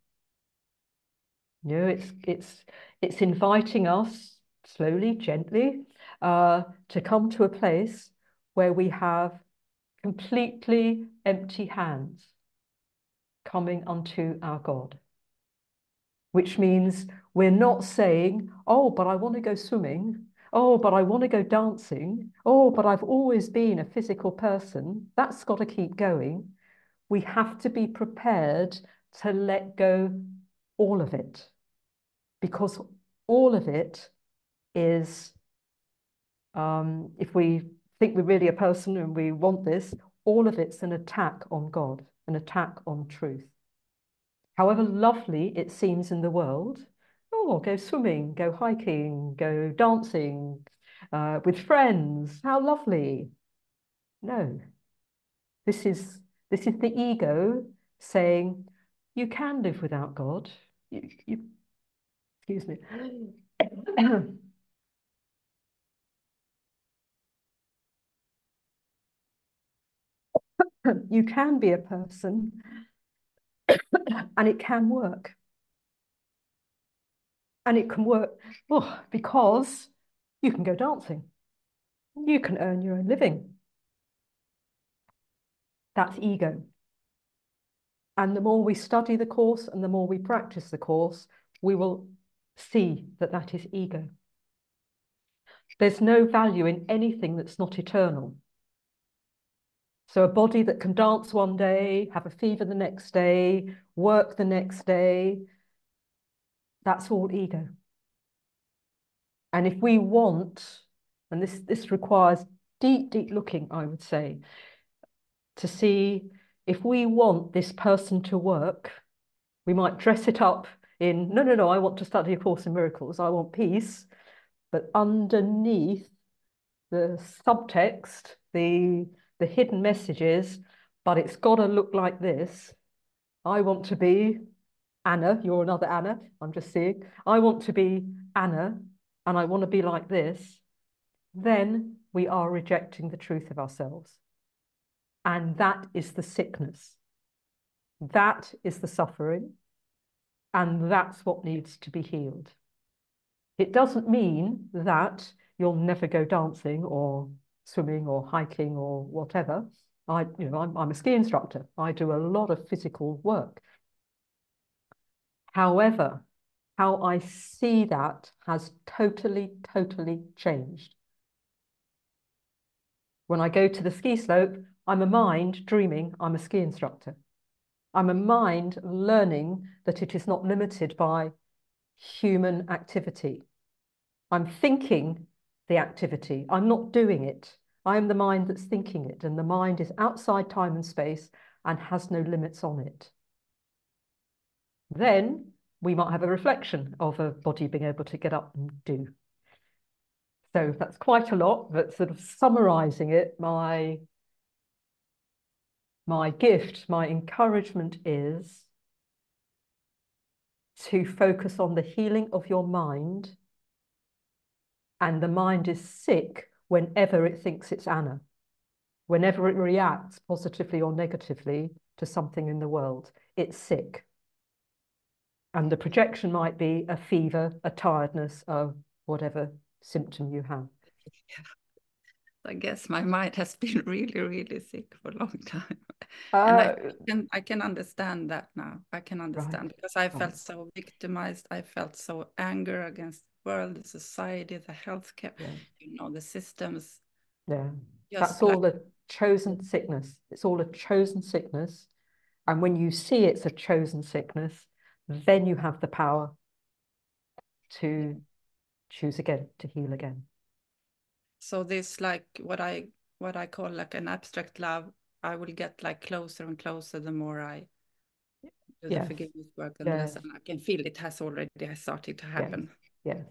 It's inviting us slowly, gently, to come to a place where we have completely empty hands. coming unto our God, which means we're not saying, oh, but I want to go swimming. Oh, but I want to go dancing. Oh, but I've always been a physical person. That's got to keep going. We have to be prepared to let go all of it, because all of it is, if we think we're really a person and we want this, all of it's an attack on God, an attack on truth. However lovely it seems in the world, oh, go swimming, go hiking, go dancing with friends, how lovely. No, this is the ego saying, you can live without God. Excuse me. You can be a person and it can work. And it can work because you can go dancing. You can earn your own living. That's ego. And the more we study the course and the more we practice the course, we will see that that is ego. There's no value in anything that's not eternal. So a body that can dance one day, have a fever the next day, work the next day, that's all ego. And if we want, and this requires deep, deep looking, I would say, to see if we want this person to work, we might dress it up in, no, I want to study A Course in Miracles, I want peace. But underneath the subtext, the hidden messages, but it's got to look like this. I want to be Anna, you're another Anna, I'm just seeing. I want to be Anna, and I want to be like this. Then we are rejecting the truth of ourselves. And that is the sickness. That is the suffering. And that's what needs to be healed. It doesn't mean that you'll never go dancing or swimming or hiking or whatever. I'm a ski instructor. I do a lot of physical work. However, how I see that has totally, totally changed. When I go to the ski slope, I'm a mind dreaming I'm a ski instructor. I'm a mind learning that it is not limited by human activity. I'm thinking the activity. I'm not doing it. I am the mind that's thinking it, and the mind is outside time and space and has no limits on it. Then we might have a reflection of a body being able to get up and do. So that's quite a lot, but sort of summarizing it, my gift, my encouragement is to focus on the healing of your mind. And the mind is sick whenever it thinks it's Anna, whenever it reacts positively or negatively to something in the world, it's sick. And the projection might be a fever, a tiredness, or whatever symptom you have. Yeah. I guess my mind has been really, really sick for a long time. And I can understand that now. I can understand, right, because I felt so victimized. I felt so anger against the world, the society, the healthcare, the systems. Yeah, that's all a chosen sickness. It's all a chosen sickness. And when you see it's a chosen sickness, then you have the power to choose again, to heal again. So this, like what I call like an abstract love, I will get like closer and closer the more I do the forgiveness work, and less, and I can feel it has already started to happen. Yes.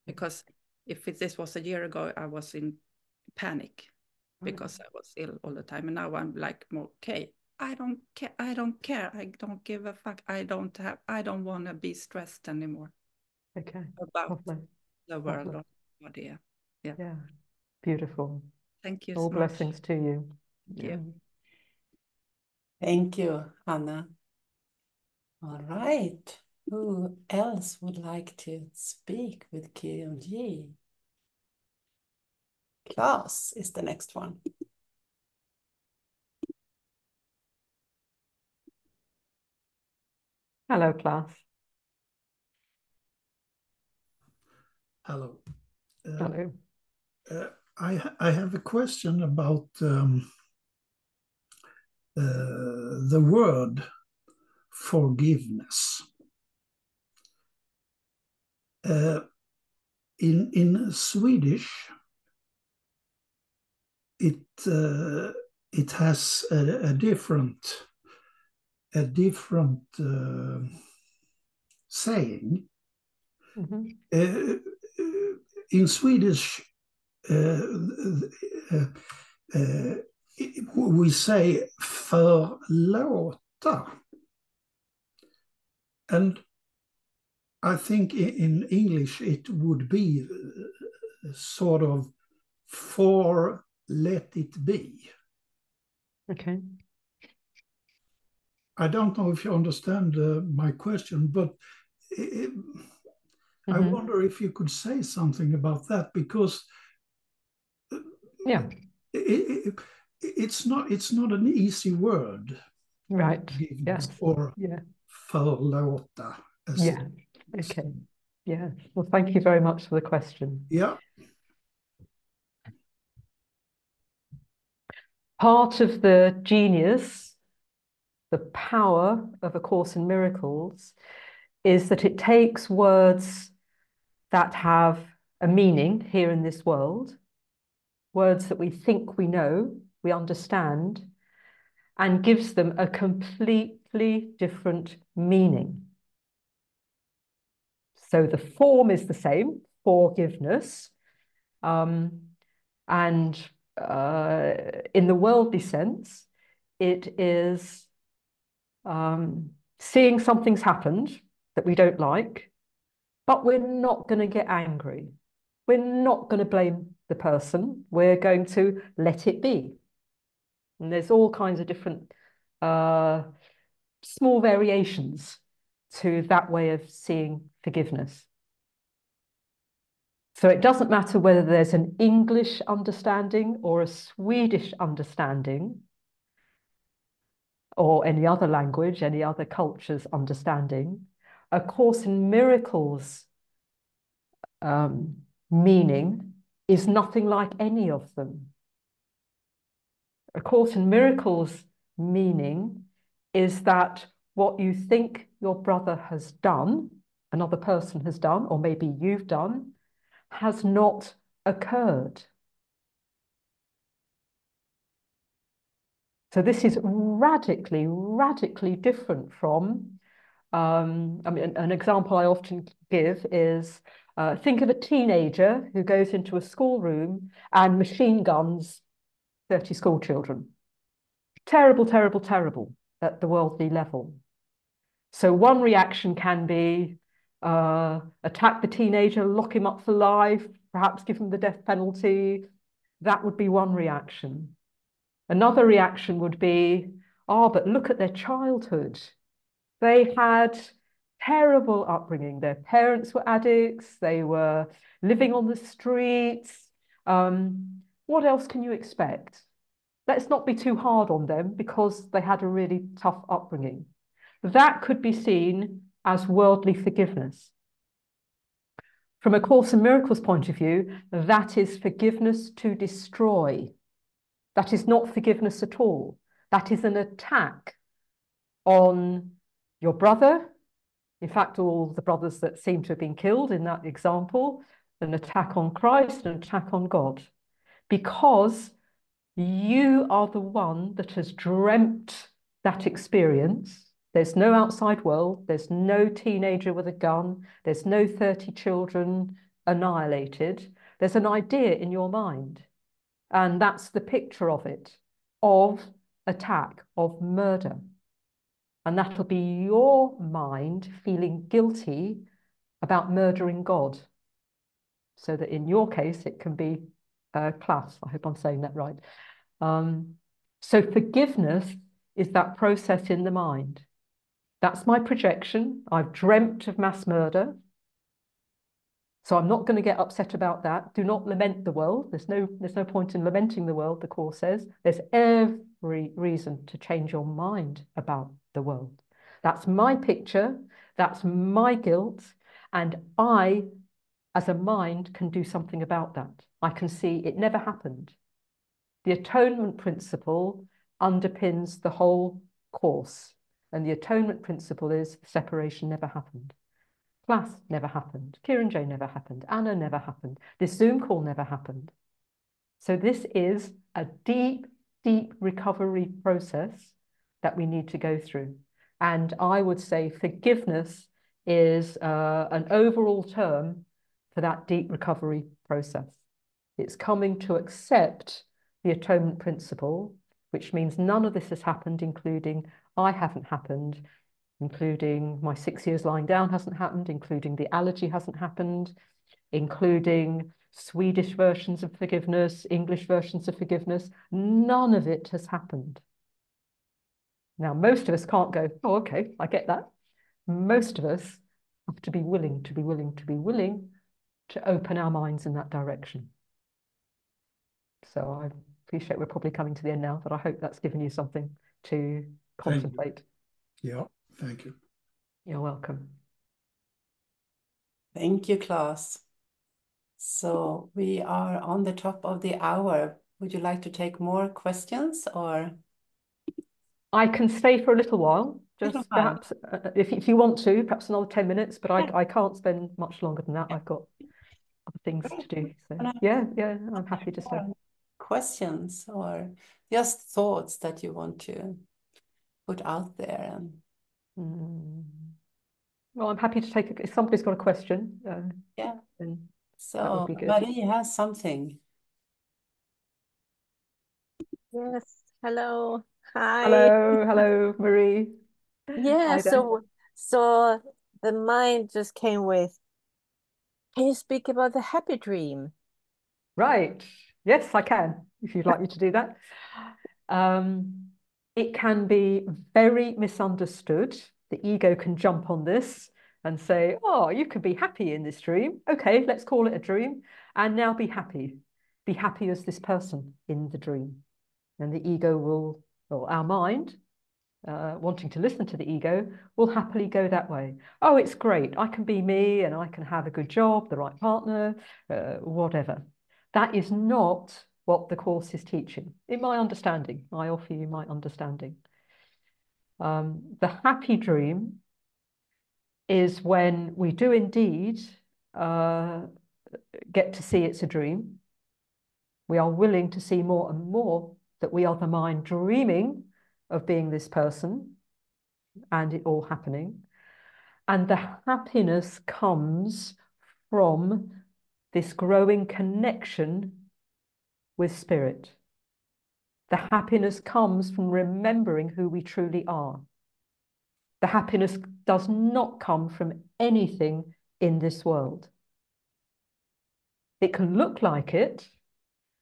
Because if this was a year ago, I was in panic because I was ill all the time, and now I'm like more okay. I don't care. I don't care. I don't give a fuck. I don't want to be stressed anymore. Okay. About the world or body. Yeah. Beautiful. Thank you. All so blessings much. to you. Thank you. Thank you, Anna. All right. Who else would like to speak with KironJ? Claes is the next one. Hello, class. Hello. Hello. I have a question about the word forgiveness. In Swedish, it has a different saying. Mm-hmm. In Swedish, we say förlåta, and I think in English it would be sort of for let it be. Okay. I don't know if you understand my question, but I wonder if you could say something about that, because yeah, it's not an easy word, right? Forgiveness, Yes. or förlåta. Yeah. Okay. Yeah. Well, thank you very much for the question. Yeah. Part of the genius, the power of A Course in Miracles, is that it takes words that have a meaning here in this world, words that we think we know, we understand, and gives them a completely different meaning. So the form is the same, forgiveness, and in the worldly sense, it is seeing something's happened that we don't like, but we're not going to get angry. We're not going to blame the person. We're going to let it be. And there's all kinds of different small variations to that way of seeing forgiveness. So it doesn't matter whether there's an English understanding or a Swedish understanding, or any other language, any other culture's understanding. A Course in Miracles meaning is nothing like any of them. A Course in Miracles meaning is that what you think your brother has done, another person has done, or maybe you've done, has not occurred. So this is radically, radically different from, I mean, an example I often give is, think of a teenager who goes into a schoolroom and machine guns 30 school children. Terrible, terrible, terrible at the worldly level. So one reaction can be attack the teenager, lock him up for life, perhaps give him the death penalty. That would be one reaction. Another reaction would be, oh, but look at their childhood. They had terrible upbringing. Their parents were addicts. They were living on the streets. What else can you expect? Let's not be too hard on them because they had a really tough upbringing. That could be seen as worldly forgiveness. From A Course in Miracles point of view, that is forgiveness to destroy. That is not forgiveness at all. That is an attack on your brother. In fact, all the brothers that seem to have been killed in that example, an attack on Christ, an attack on God, because you are the one that has dreamt that experience. There's no outside world. There's no teenager with a gun. There's no 30 children annihilated. There's an idea in your mind. And that's the picture of it, of attack, of murder. And that'll be your mind feeling guilty about murdering God. So that in your case, it can be class. I hope I'm saying that right. So forgiveness is that process in the mind. That's my projection. I've dreamt of mass murder. So I'm not going to get upset about that. Do not lament the world. There's no point in lamenting the world, the Course says. There's every reason to change your mind about the world. That's my picture. That's my guilt. And I, as a mind, can do something about that. I can see it never happened. The atonement principle underpins the whole course. And the atonement principle is separation never happened. Class never happened. KironJ never happened. Anna never happened. This Zoom call never happened. So this is a deep, deep recovery process that we need to go through. And I would say forgiveness is an overall term for that deep recovery process. It's coming to accept the atonement principle, which means none of this has happened, including I haven't happened, including my 6 years lying down hasn't happened, including the allergy hasn't happened, including Swedish versions of forgiveness, English versions of forgiveness. None of it has happened. Now, most of us can't go, oh, okay, I get that. Most of us have to be willing to open our minds in that direction. So I appreciate we're probably coming to the end now, but I hope that's given you something to contemplate. Yeah, thank you. You're welcome. Thank you, Claes. So we are on the top of the hour. Would you like to take more questions, or? I can stay for a little while, just perhaps if you want to, perhaps another 10 minutes, but I can't spend much longer than that. I've got other things to do. So yeah, I'm happy to stay. Questions or just thoughts that you want to put out there? Well, I'm happy to take if somebody's got a question. Yeah. Then so that would be good. Marie has something. Yes. Hello. Hi. Hello, Marie. Yeah. So the mind just came with. Can you speak about the happy dream? Right. Yes, I can, if you'd like me to do that. It can be very misunderstood. The ego can jump on this and say, oh, you can be happy in this dream. Okay, let's call it a dream. And now be happy. Be happy as this person in the dream. And the ego will, or our mind, wanting to listen to the ego, will happily go that way. Oh, it's great. I can be me and I can have a good job, the right partner, whatever. That is not what the course is teaching. In my understanding, I offer you my understanding. The happy dream is when we do indeed get to see it's a dream. We are willing to see more and more that we are the mind dreaming of being this person and it all happening. And the happiness comes from this growing connection with spirit. The happiness comes from remembering who we truly are. The happiness does not come from anything in this world. It can look like it.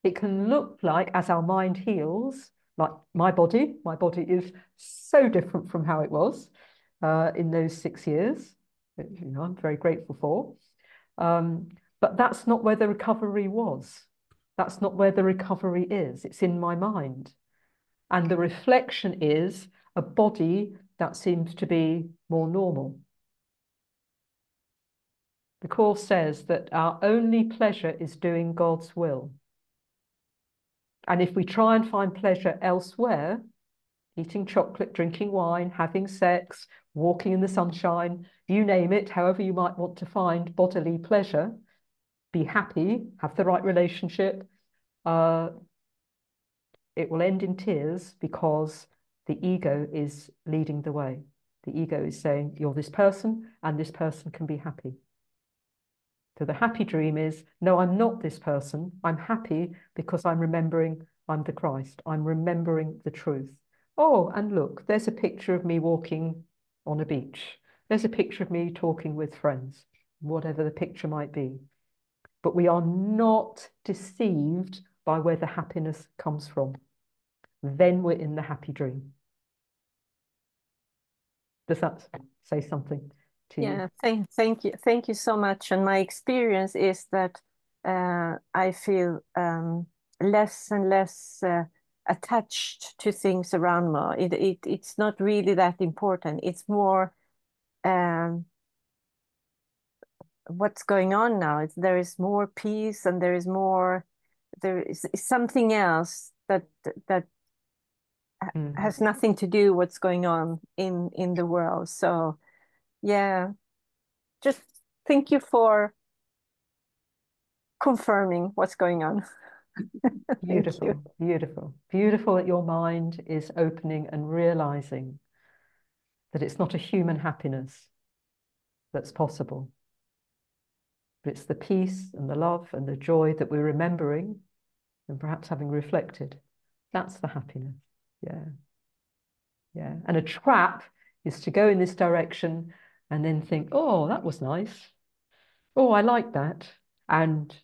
It can look like, as our mind heals, like my body is so different from how it was in those 6 years, which, I'm very grateful for. But that's not where the recovery was. That's not where the recovery is. It's in my mind. And the reflection is a body that seems to be more normal. The Course says that our only pleasure is doing God's will. And if we try and find pleasure elsewhere, eating chocolate, drinking wine, having sex, walking in the sunshine, you name it, however you might want to find bodily pleasure, be happy, have the right relationship, it will end in tears because the ego is leading the way. The ego is saying, you're this person and this person can be happy. So the happy dream is, no, I'm not this person. I'm happy because I'm remembering I'm the Christ. I'm remembering the truth. Oh, and look, there's a picture of me walking on a beach. There's a picture of me talking with friends, whatever the picture might be. But we are not deceived by where the happiness comes from. Then we're in the happy dream. Does that say something to you? Yeah, thank you so much. And my experience is that I feel less and less attached to things around me. It's not really that important. It's more what's going on now. There is more peace, and there is something else that has nothing to do what's going on in the world. So yeah, just thank you for confirming what's going on. Beautiful, beautiful, beautiful that your mind is opening and realizing that it's not a human happiness that's possible, but it's the peace and the love and the joy that we're remembering and perhaps having reflected. That's the happiness. Yeah. Yeah. And a trap is to go in this direction and then think, oh, that was nice. Oh, I like that. And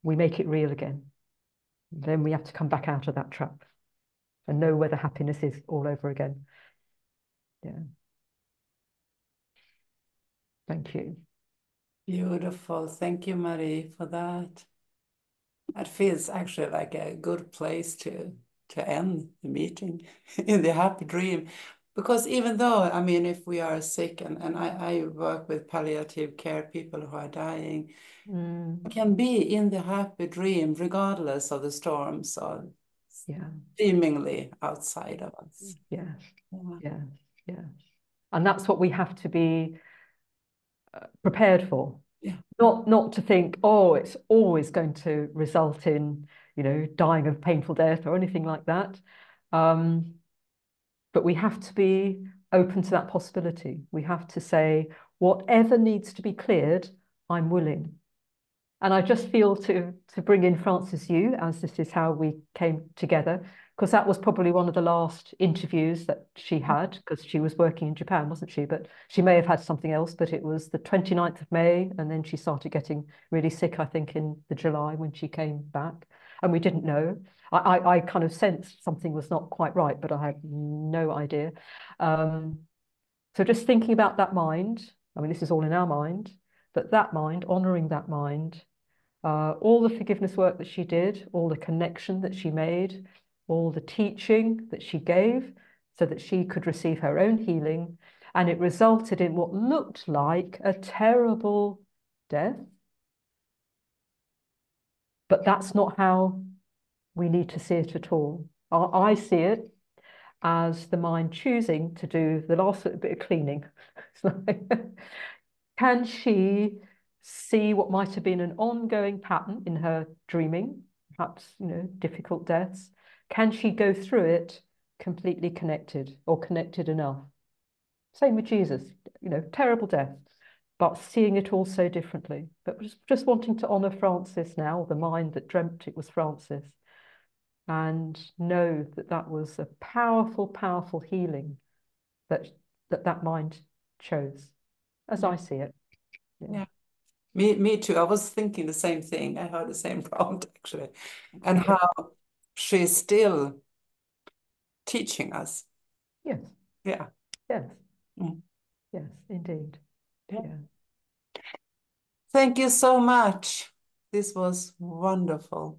we make it real again. Then we have to come back out of that trap and know where the happiness is all over again. Yeah. Thank you. Beautiful. Thank you, Marie, for that. That feels actually like a good place to end the meeting in the happy dream. Because even though, I mean, if we are sick, and I work with palliative care, people who are dying, can be in the happy dream regardless of the storms or seemingly outside of us. Yes, yes, yes. And that's what we have to be prepared for. Yeah. Not to think, oh, it's always going to result in, dying of painful death or anything like that. But we have to be open to that possibility. We have to say, whatever needs to be cleared, I'm willing. And I just feel to bring in Frances Yu, as this is how we came together, because that was probably one of the last interviews that she had, because she was working in Japan, wasn't she? But she may have had something else, but it was the 29th of May, and then she started getting really sick, I think, in the July when she came back. And we didn't know. I kind of sensed something was not quite right, but I had no idea. So just thinking about that mind, I mean, this is all in our mind, but that mind, honoring that mind, all the forgiveness work that she did, all the connection that she made, all the teaching that she gave so that she could receive her own healing. And it resulted in what looked like a terrible death. But that's not how we need to see it at all. I see it as the mind choosing to do the last bit of cleaning. Can she see what might have been an ongoing pattern in her dreaming, perhaps, difficult deaths? Can she go through it completely connected or connected enough? Same with Jesus, terrible death, but seeing it all so differently. But just wanting to honor Frances now, the mind that dreamt it was Frances, and know that that was a powerful, powerful healing that mind chose, as I see it. Yeah. Me too. I was thinking the same thing. I heard the same prompt actually. And how she's still teaching us. Yes. Yeah. Yes. Yes, indeed. Yeah. Thank you so much. This was wonderful.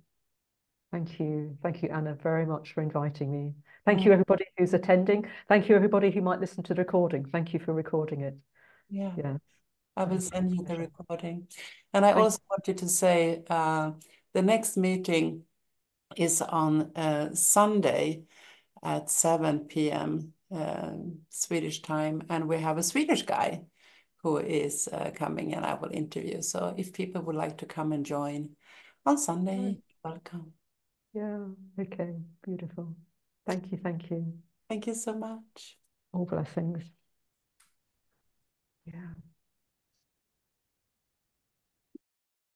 Thank you. Thank you, Anna, very much for inviting me. Thank you, everybody who's attending. Thank you, everybody who might listen to the recording. Thank you for recording it. Yeah. I will send you the recording. And I also wanted to say the next meeting is on Sunday at 7 p.m. Swedish time. And we have a Swedish guy who is coming and I will interview. So if people would like to come and join on Sunday, welcome. Yeah, okay, beautiful. Thank you, thank you. Thank you so much. All blessings. Yeah.